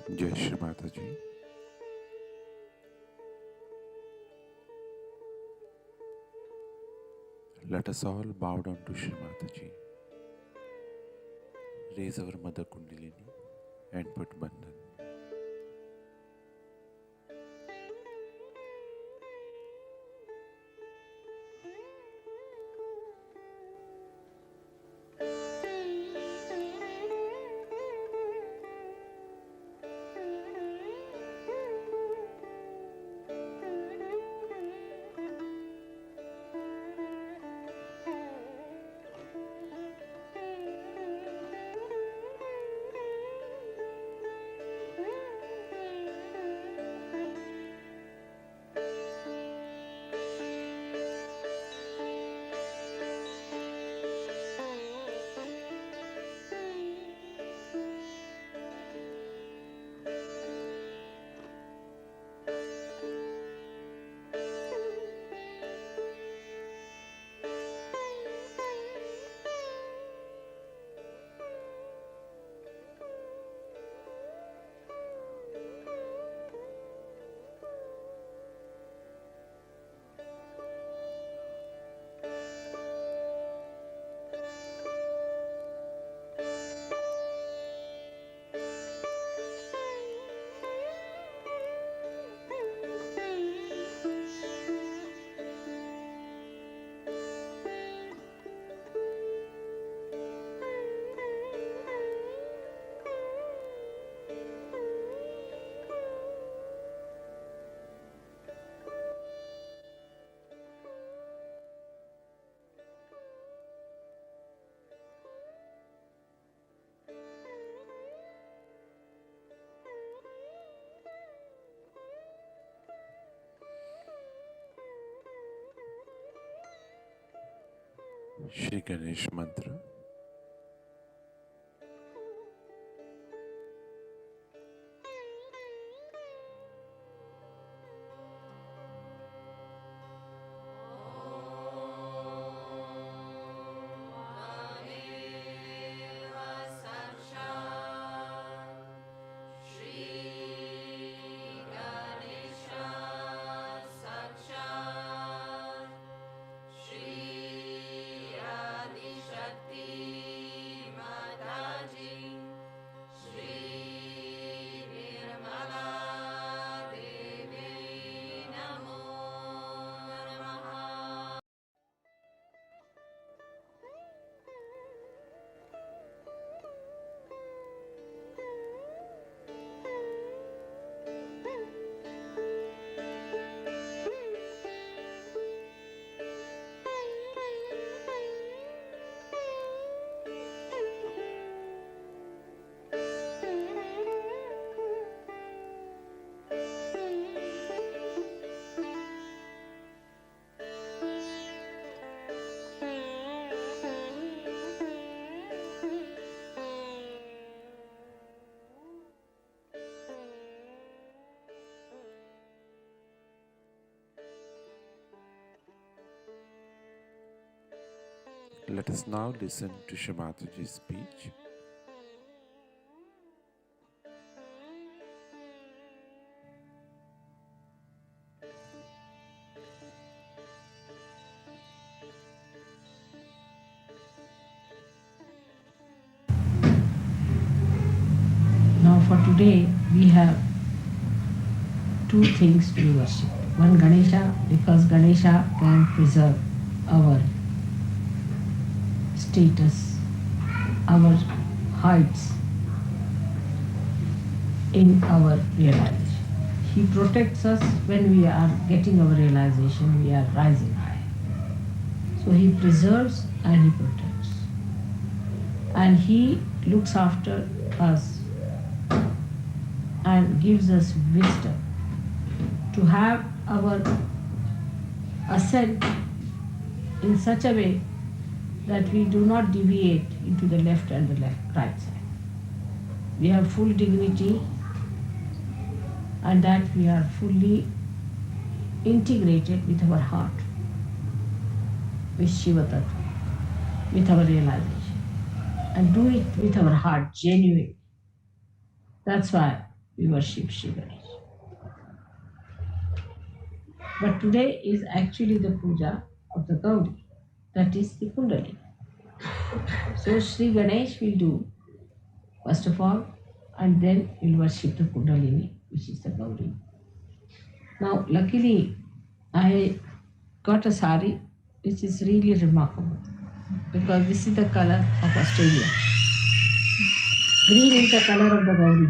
Jai Shri Mataji. Let us all bow down to Shri Mataji, raise our Mother Kundalini and put Bandhan. Shri Ganesh Mantra. Let us now listen to Shri Mataji's speech. Now for today we have two things to worship. One Ganesha, because Ganesha can preserve our status, our heights in our realization. He protects us when we are getting our realization, we are rising high. So he preserves and he protects. And he looks after us and gives us wisdom to have our ascent in such a way that we do not deviate into the left and the right side. We have full dignity and that we are fully integrated with our heart, with Shiva Tattva, with our realization, and do it with our heart genuinely. That's why we worship Sri Ganesh. But today is actually the puja of the Gauri, that is the Kundali. So Sri Ganesh will do first of all, and then we'll worship the Kundalini, which is the Gauri. Now, luckily, I got a sari which is really remarkable because this is the color of Australia. Green is the color of the Gauri.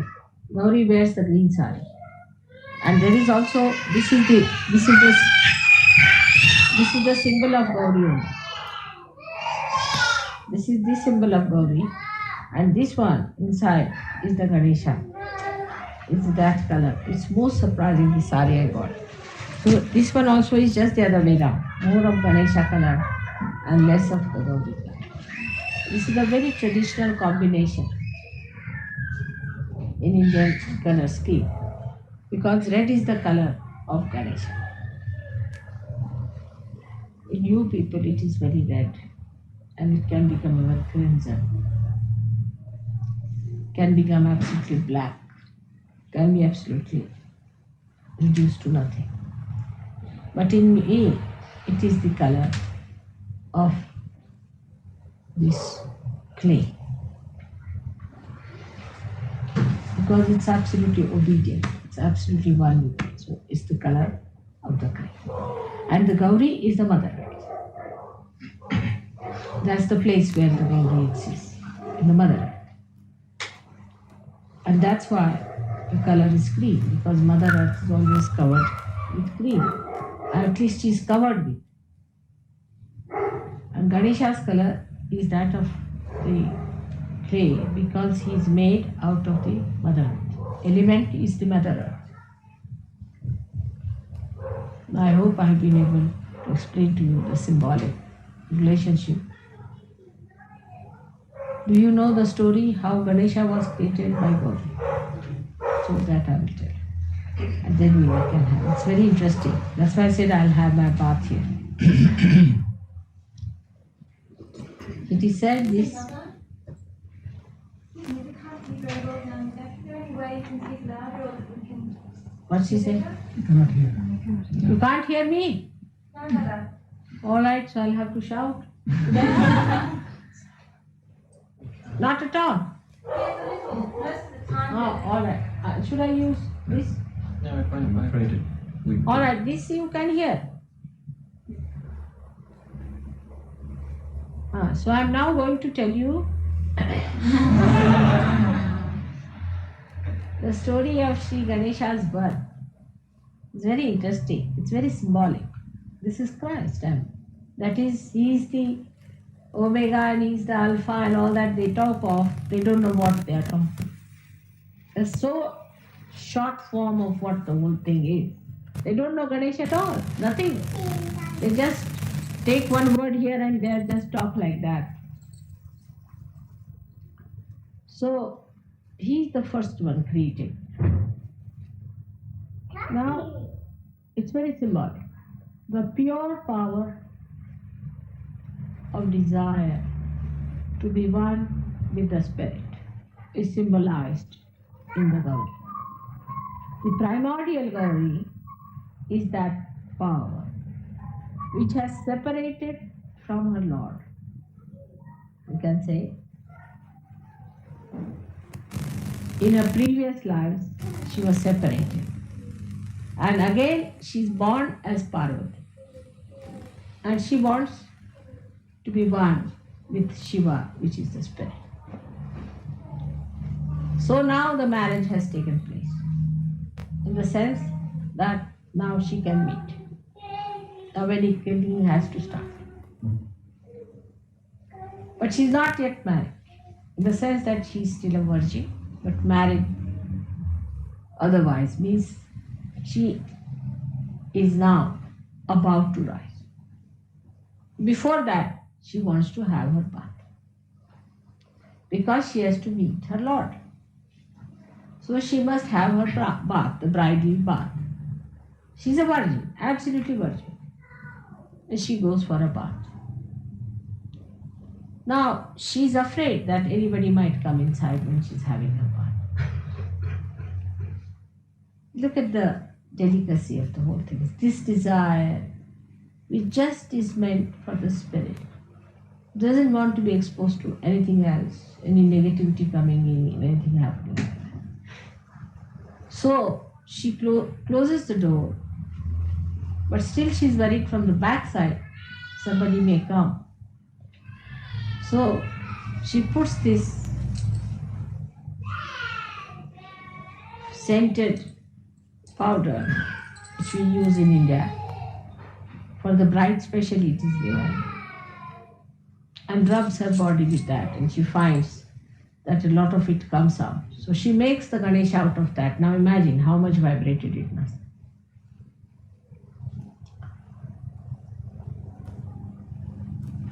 Gauri wears the green sari, and there is also this is the symbol of Gauri only. This is the symbol of Gauri, and this one inside is the Ganesha. It's that color. It's most surprising, the sari I got. So this one also is just the other way around. More of Ganesha color and less of the Gauri color. This is a very traditional combination in Indian color scheme because red is the color of Ganesha. In you people it is very red and it can become even crimson, can become absolutely black, can be absolutely reduced to nothing. But in me, it is the color of this clay because it's absolutely obedient, it's absolutely one with it. So it's the color of the clay. And the Gauri is the mother earth. That's the place where the Gauri exists, in the mother earth. And that's why the color is green, because Mother Earth is always covered with green. At least she is covered with. And Ganesha's color is that of the clay because he is made out of the Mother Earth. Element is the Mother Earth. I hope I have been able to explain to you the symbolic relationship. Do you know the story how Ganesha was created by God? So that I will tell. And then we can have. It's very interesting. That's why I said I'll have my bath here. It is said this. What she said? You cannot hear. You can't hear me? All right, so I'll have to shout. Not at all. Oh, all right. Should I use this? No, I'm afraid it. All right, this you can hear. So I'm now going to tell you the story of Sri Ganesha's birth. It's very interesting. It's very symbolic. This is Christ, and that is, he is the Omega and he is the Alpha and all that they talk of. They don't know what they are talking. It's so short form of what the whole thing is. They don't know Ganesh at all. Nothing. They just take one word here and there, just talk like that. So he's the first one created. Now it's very symbolic. The pure power of desire to be one with the spirit is symbolized in the Gauri. The primordial Gauri is that power which has separated from her Lord. We can say, in her previous lives, she was separated. And again, she is born as Parvati. And she wants to be one with Shiva, which is the spirit. So now the marriage has taken place, in the sense that now she can meet. The wedding has to start. But she is not yet married, in the sense that she is still a virgin, but married otherwise means she is now about to rise. Before that, she wants to have her bath, because she has to meet her Lord. So she must have her bath, the bridal bath. She's a virgin, absolutely virgin. And she goes for a bath. Now, she's afraid that anybody might come inside when she's having her bath. Look at the delicacy of the whole thing. This desire, which just is meant for the spirit, doesn't want to be exposed to anything else, any negativity coming in, anything happening. So she closes the door, but still she's worried from the backside somebody may come. So she puts this scented powder which we use in India. For the bride especially it is given. And rubs her body with that, and she finds that a lot of it comes out. So she makes the Ganesha out of that. Now imagine how much vibrated it must.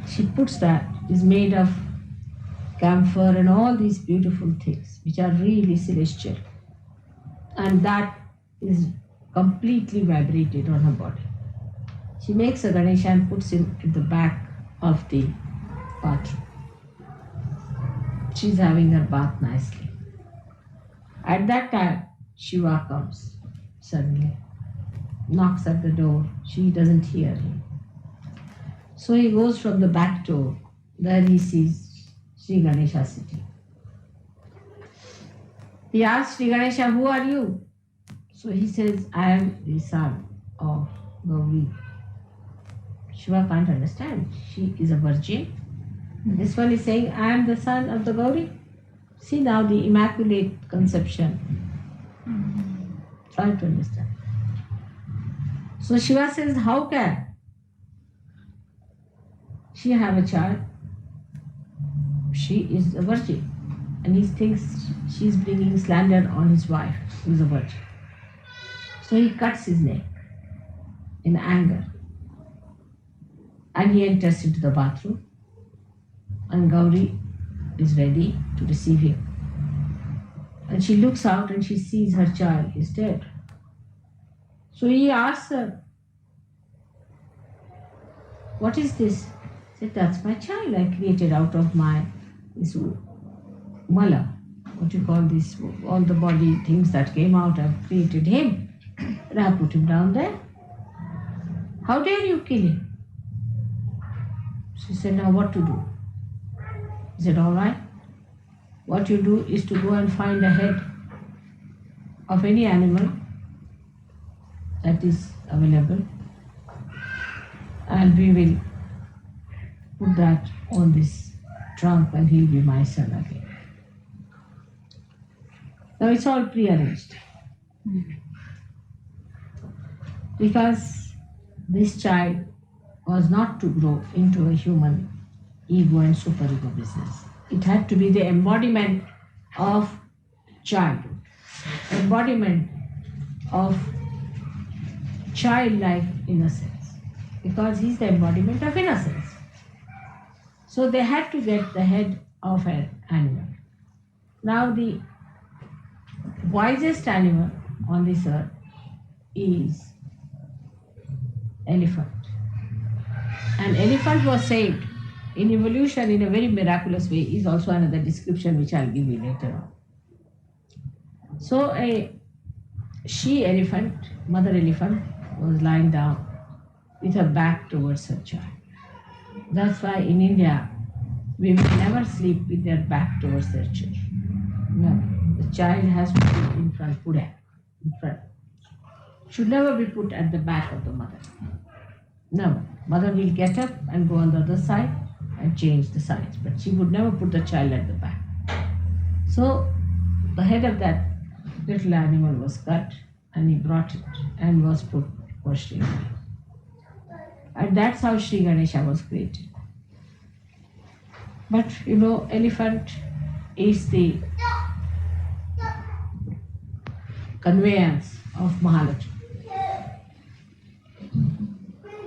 She puts that, is made of camphor and all these beautiful things which are really celestial. And that is completely vibrated on her body. She makes a Ganesha and puts him at the back of the bathroom. She's having her bath nicely. At that time, Shiva comes suddenly, knocks at the door. She doesn't hear him. So he goes from the back door. There he sees Sri Ganesha sitting. He asks Sri Ganesha, "Who are you?" So he says, "I am the son of Gauri." Shiva can't understand. She is a virgin. This one is saying, "I am the son of the Gauri." See now the immaculate conception. Try to understand. So Shiva says, "How can she have a child? She is a virgin." And he thinks she's bringing slander on his wife, who is a virgin. So he cuts his neck in anger. And he enters into the bathroom. And Gauri is ready to receive him. And she looks out and she sees her child is dead. So he asks her, "What is this?" She said, "That's my child I created out of my this mala. What you call this? All the body things that came out, I've created him. And I put him down there. How dare you kill him?" She said, "Now what to do?" He said, "All right. What you do is to go and find a head of any animal that is available, and we will put that on this trunk and he'll be my son again." Now it's all prearranged. Because this child was not to grow into a human ego and superego business. It had to be the embodiment of childhood, embodiment of childlike innocence, because he's the embodiment of innocence. So they had to get the head of an animal. Now the wisest animal on this earth is elephant. And elephant was saved in evolution in a very miraculous way is also another description which I'll give you later on. So a she elephant, mother elephant, was lying down with her back towards her child. That's why in India, women never sleep with their back towards their children. No, the child has to be in front, pudai, in front. Should never be put at the back of the mother. No, mother will get up and go on the other side and change the sides, but she would never put the child at the back. So the head of that little animal was cut and he brought it and was put for Sri Ganesha. And that's how Sri Ganesha was created. But you know, elephant is the conveyance of Mahalakshmi.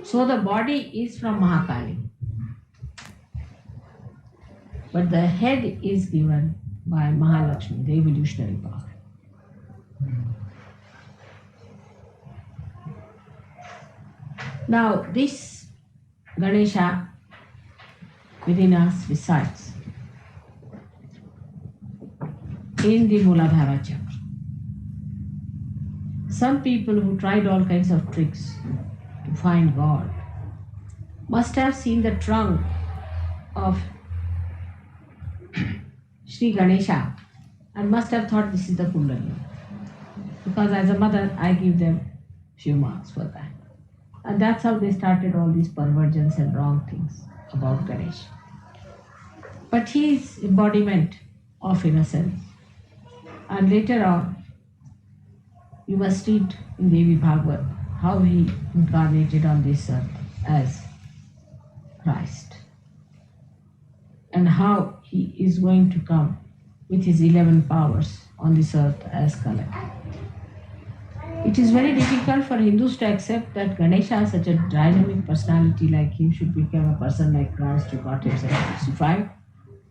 So the body is from Mahakali. But the head is given by Mahalakshmi, the evolutionary power. Now this Ganesha within us resides in the Muladhara chakra. some people who tried all kinds of tricks to find God must have seen the trunk of Sri Ganesha and must have thought this is the Kundalini. Because as a mother, I give them few marks for that. And that's how they started all these perversions and wrong things about Ganesh. But he is embodiment of innocence. And later on, you must read in Devi Bhagavad how he incarnated on this earth as Christ. And how he is going to come with his 11 powers on this earth as Kala. It is very difficult for Hindus to accept that Ganesha, such a dynamic personality like him, should become a person like Christ who got himself crucified.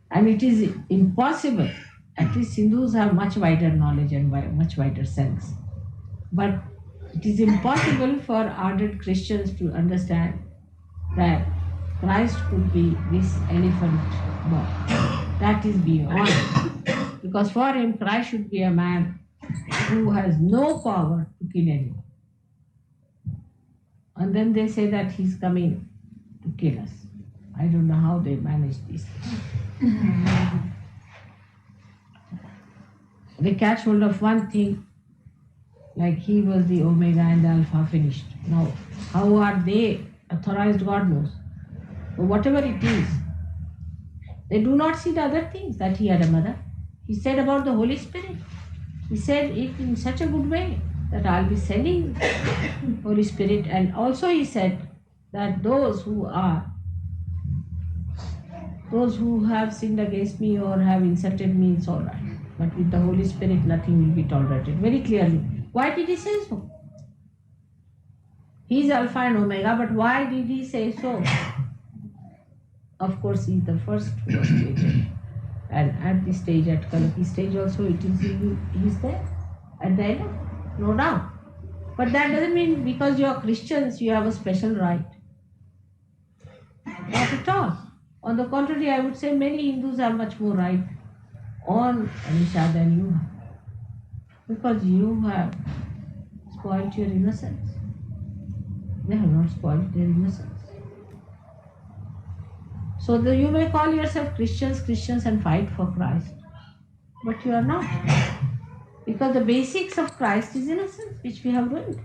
And it is impossible. At least Hindus have much wider knowledge and much wider sense. But it is impossible for ardent Christians to understand that Christ could be this elephant boy. That is beyond. Because for him, Christ should be a man who has no power to kill anyone. And then they say that he's coming to kill us. I don't know how they manage this. They catch hold of one thing, like he was the Omega and the Alpha finished. Now, how are they authorized? God knows. But whatever it is, they do not see the other things, that he had a mother. He said about the Holy Spirit. He said it in such a good way that I'll be sending Holy Spirit. And also he said that those who have sinned against me or have insulted me, it's all right. But with the Holy Spirit, nothing will be tolerated. Very clearly. Why did he say so? He is Alpha and Omega, but why did he say so? Of course, he is the first who was created. And at this stage, at Kalaki stage also, it is he is there at the end, no doubt. But that doesn't mean because you are Christians, you have a special right. Not at all. On the contrary, I would say many Hindus have much more right on Ganesha than you have. Because you have spoiled your innocence. They have not spoiled their innocence. So you may call yourself Christians and fight for Christ. But you are not. Because the basics of Christ is innocence, which we have ruined.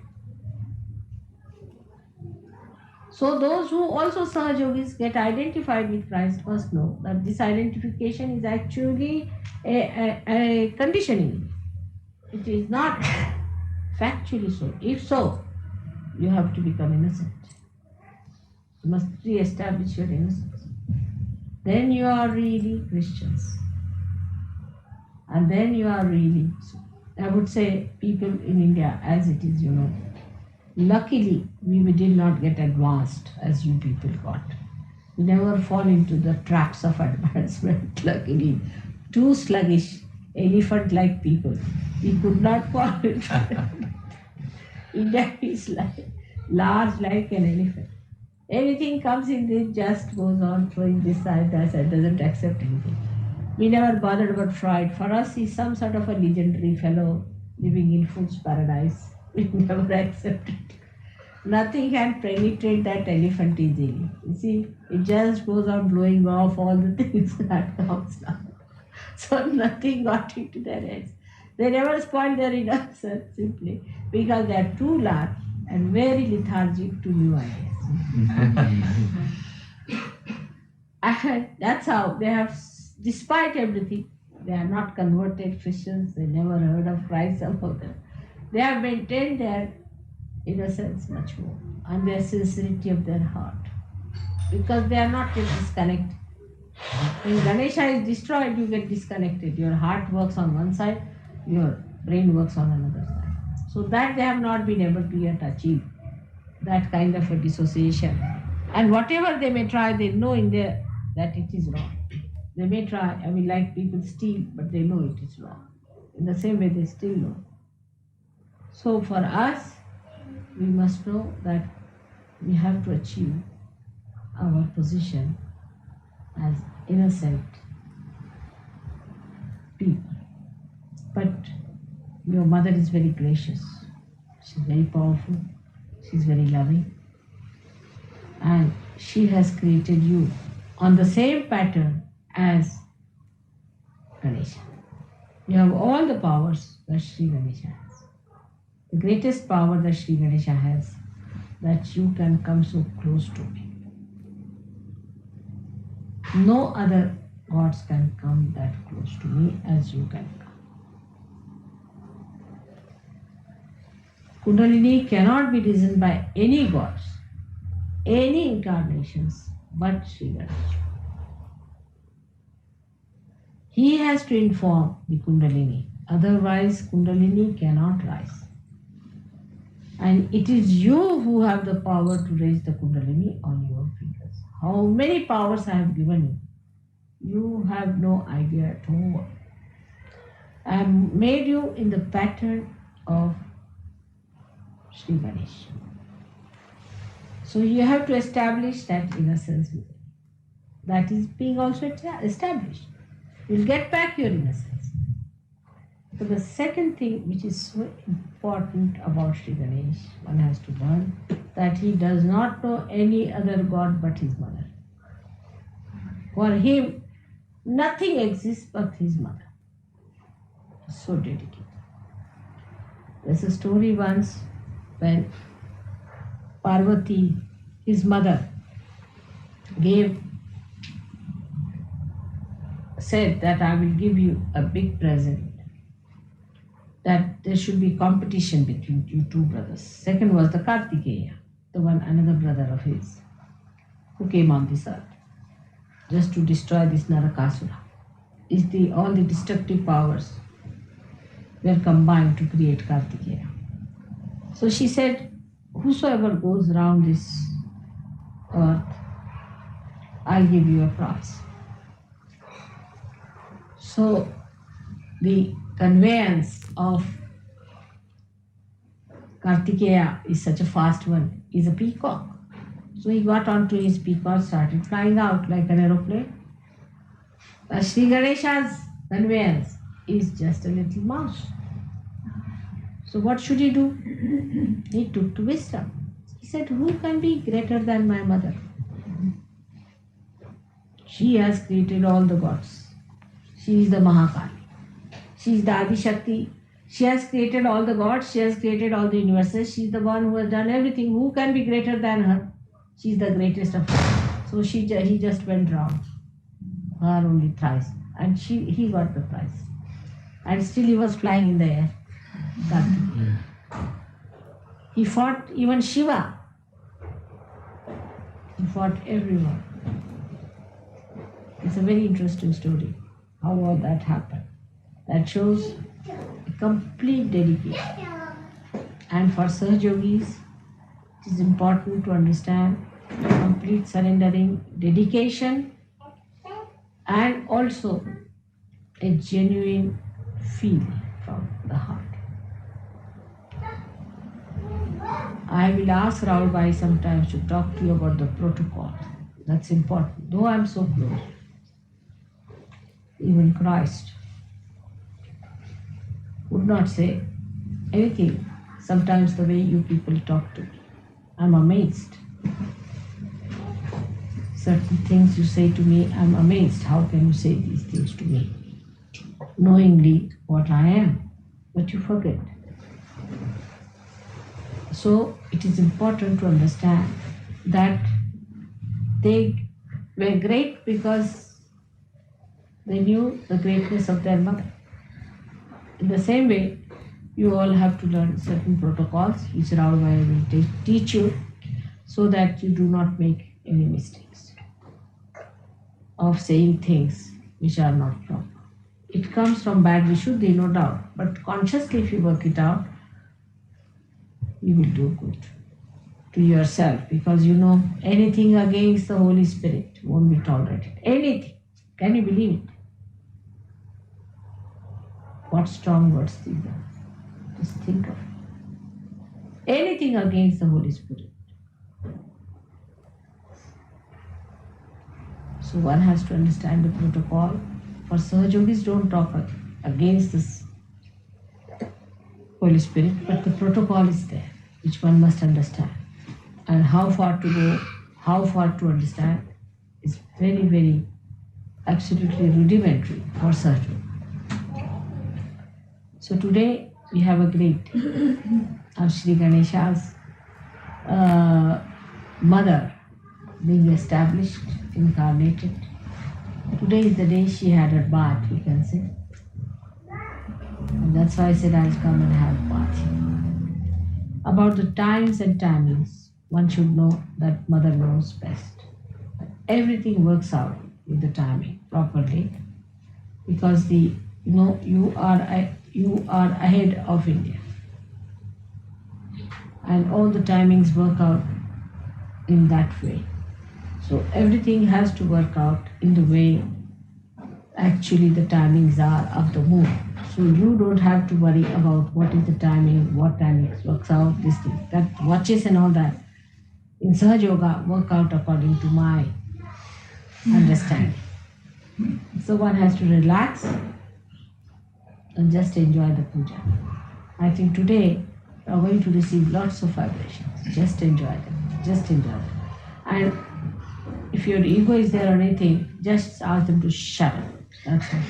So those who also Sahajogis get identified with Christ must know that this identification is actually a conditioning. It is not factually so. If so, you have to become innocent. You must re-establish your innocence. Then you are really Christians. And then you are really, I would say, people in India, as it is, luckily we did not get advanced as you people got. We never fall into the traps of advancement, luckily. Too sluggish, elephant-like people. We could not fall into that. India is large like an elephant. Everything comes in, it just goes on throwing this side, that side, doesn't accept anything. We never bothered about Freud. For us, he's some sort of a legendary fellow living in food's paradise. We never accepted. Nothing can penetrate that elephant easily. You see, it just goes on blowing off all the things that comes down. So nothing got into their heads. They never spoiled their innocence simply because they are too large and very lethargic to new ideas. And that's how they have, despite everything, they are not converted Christians, they never heard of Christ, some of them. They have maintained their innocence much more and their sincerity of their heart because they are not yet disconnected. When Ganesha is destroyed, you get disconnected. Your heart works on one side, your brain works on another side. So that they have not been able to yet achieve, that kind of a dissociation. And whatever they may try, they know in there that it is wrong. They may try, like people steal, but they know it is wrong. In the same way, they still know. So for us, we must know that we have to achieve our position as innocent people. But your mother is very gracious. She's very powerful, she's very loving, and she has created you on the same pattern as Ganesha. You have all the powers that Sri Ganesha has. The greatest power that Sri Ganesha has, that you can come so close to me. No other gods can come that close to me as you can come. Kundalini cannot be risen by any gods, any incarnations, but Sri Ganesha. He has to inform the Kundalini, otherwise Kundalini cannot rise. And it is you who have the power to raise the Kundalini on your fingers. How many powers I have given you? You have no idea at all. I have made you in the pattern of Sri Ganesha. So you have to establish that innocence within. That is being also established. You'll get back your innocence. So the second thing which is so important about Sri Ganesh, one has to learn that he does not know any other god but his mother. For him, nothing exists but his mother. So dedicated. There's a story once when Parvati, his mother, said that I will give you a big present, that there should be competition between you two brothers. Second was the Kartikeya, another brother of his, who came on this earth just to destroy this Narakasura. All the destructive powers were combined to create Kartikeya. So she said, whosoever goes around this earth, I'll give you a prize. So the conveyance of Kartikeya is such a fast one, is a peacock. So he got onto his peacock, started flying out like an aeroplane. Sri Ganesha's conveyance is just a little mouse. So what should he do? He took to wisdom. He said, who can be greater than my mother? She has created all the gods. She is the Mahakali. She is the Adi Shakti. She has created all the gods. She has created all the universes. She is the one who has done everything. Who can be greater than her? She is the greatest of all. So he just went round her only thrice. And he got the prize. And still he was flying in the air. He fought even Shiva. He fought everyone. It's a very interesting story, how all that happened. That shows a complete dedication. And for Sahaj Yogis, it is important to understand complete surrendering, dedication, and also a genuine feeling from the heart. I will ask Rahul Bhai sometimes to talk to you about the protocol. That's important. Though I'm so close, even Christ would not say anything. Sometimes the way you people talk to me, I'm amazed. Certain things you say to me, I'm amazed. How can you say these things to me? Knowingly what I am, but you forget. So it is important to understand that they were great because they knew the greatness of their mother. In the same way, you all have to learn certain protocols which Rahul Bhai will teach you so that you do not make any mistakes of saying things which are not proper. It comes from bad Vishuddhi, no doubt, but consciously if you work it out, you will do good to yourself, because you know anything against the Holy Spirit won't be tolerated. Anything. Can you believe it? What strong words these are. Just think of it. Anything against the Holy Spirit. So one has to understand the protocol. For Sahaj Yogis, don't talk against this Holy Spirit, but the protocol is there, which one must understand. And how far to go, how far to understand is very, very absolutely rudimentary for certain. So today we have a great of Sri Ganesha's mother being established, incarnated. Today is the day she had her bath, we can say. And that's why I said I'll come and have bath here. About the times and timings, one should know that mother knows best. Everything works out with the timing properly, because you are ahead of India, and all the timings work out in that way. So everything has to work out in the way actually the timings are of the moon. So you don't have to worry about what is the timing, what time it works out, this thing, that watches and all that. In Sahaja Yoga work out according to my understanding. So one has to relax and just enjoy the puja. I think today you are going to receive lots of vibrations. Just enjoy them. Just enjoy them. And if your ego is there or anything, just ask them to shut up. That's all.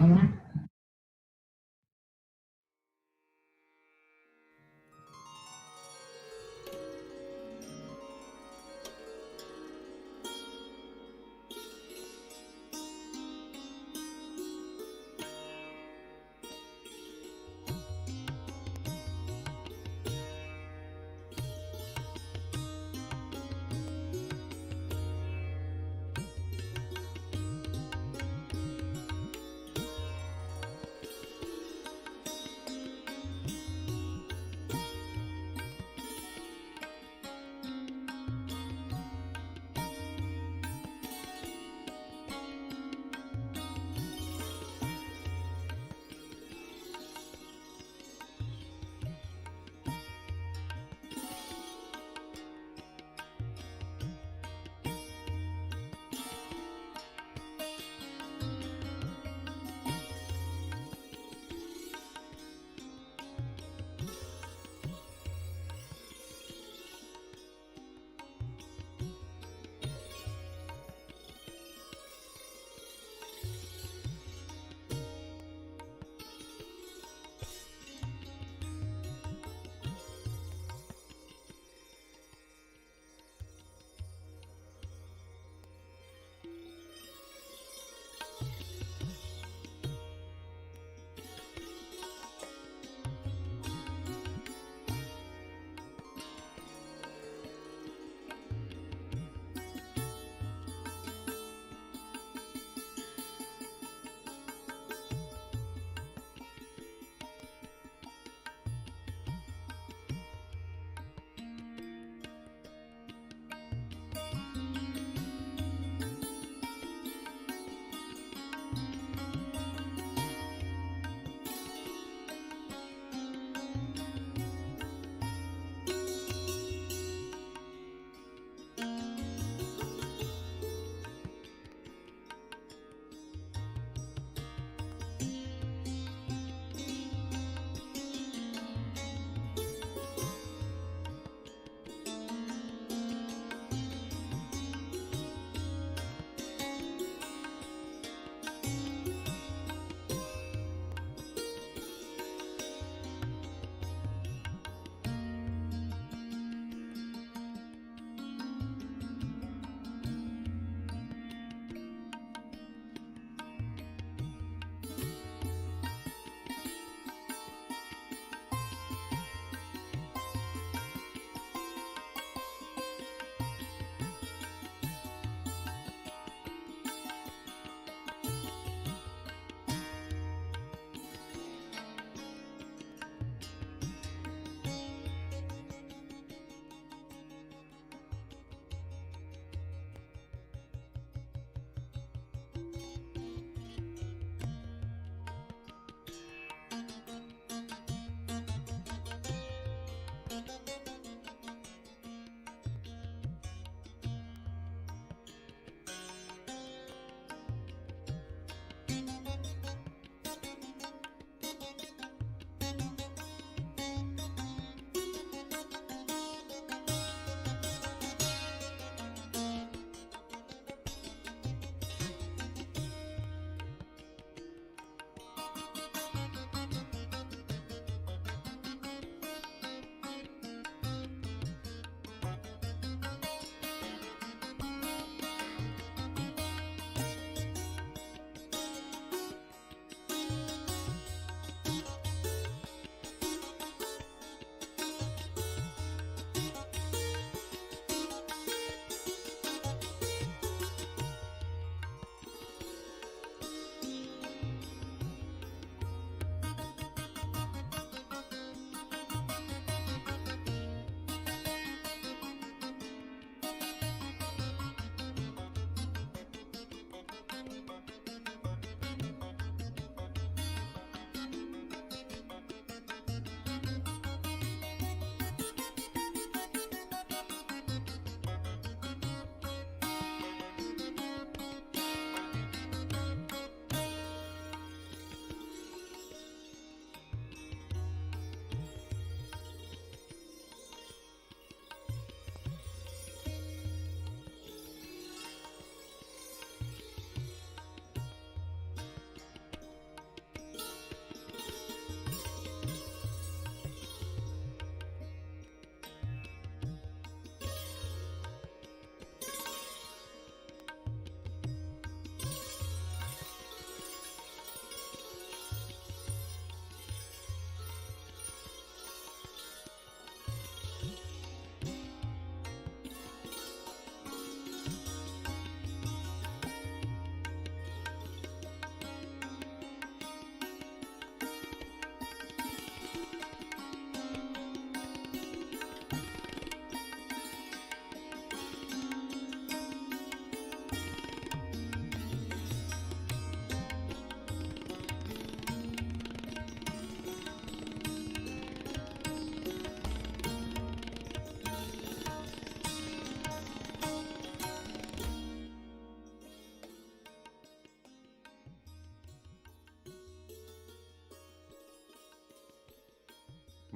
All right?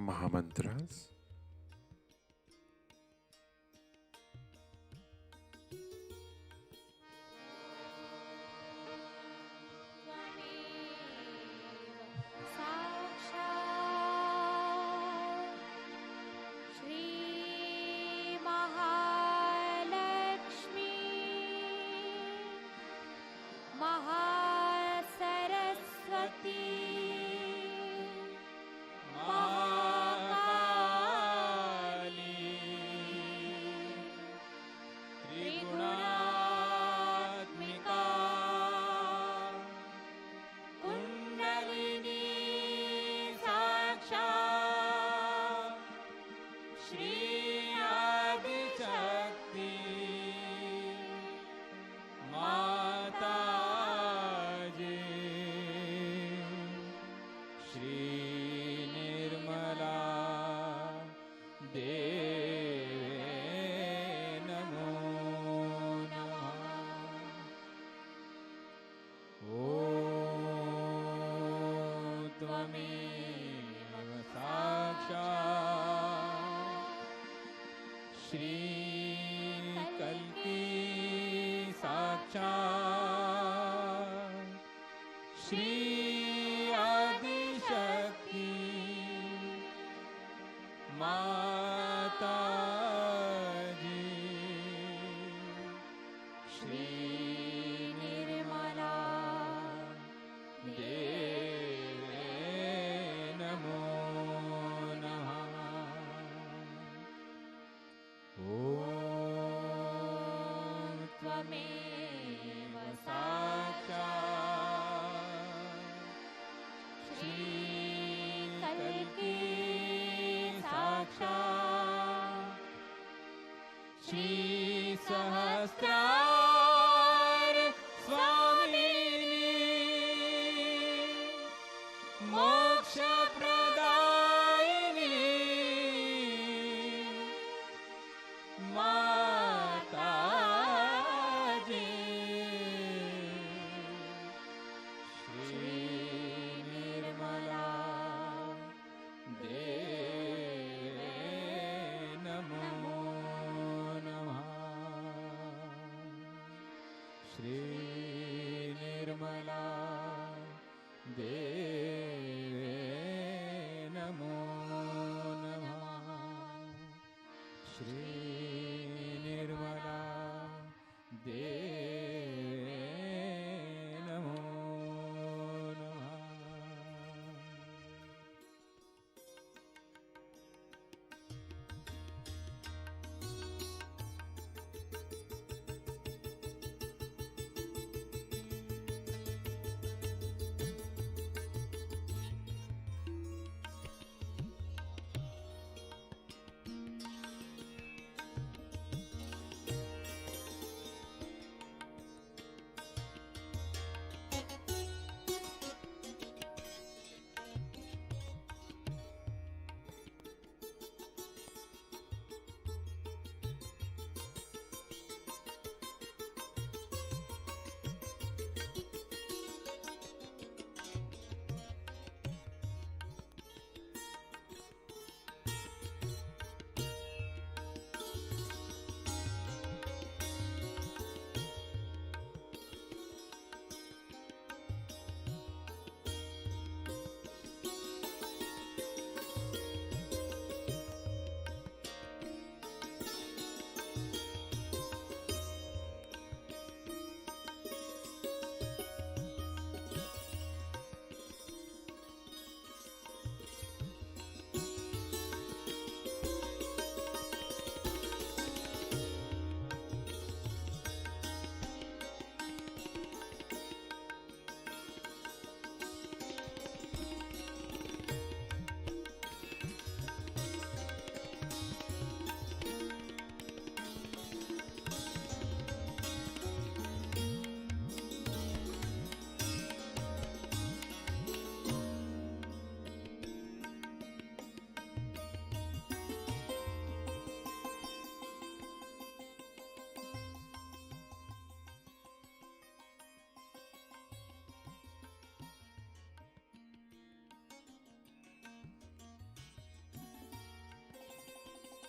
Mahamantras.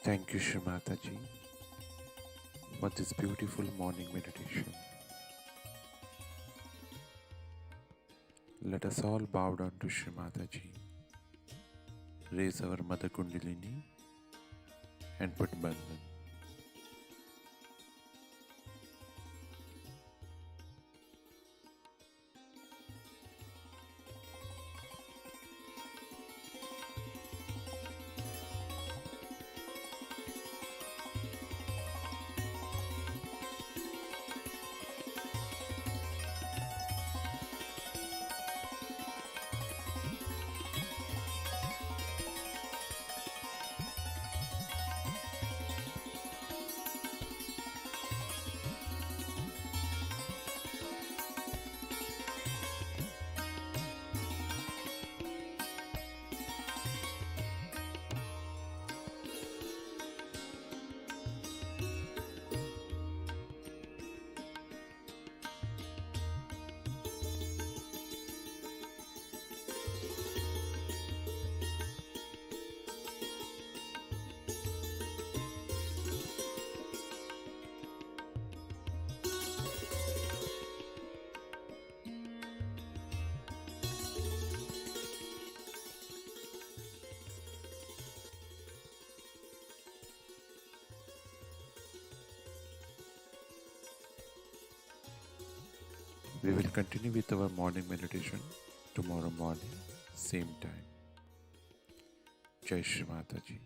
Thank you, Shri Mataji, for this beautiful morning meditation. Let us all bow down to Shri Mataji, raise our Mother Kundalini and put bandhan. We will continue with our morning meditation tomorrow morning, same time. Jai Shri Mataji.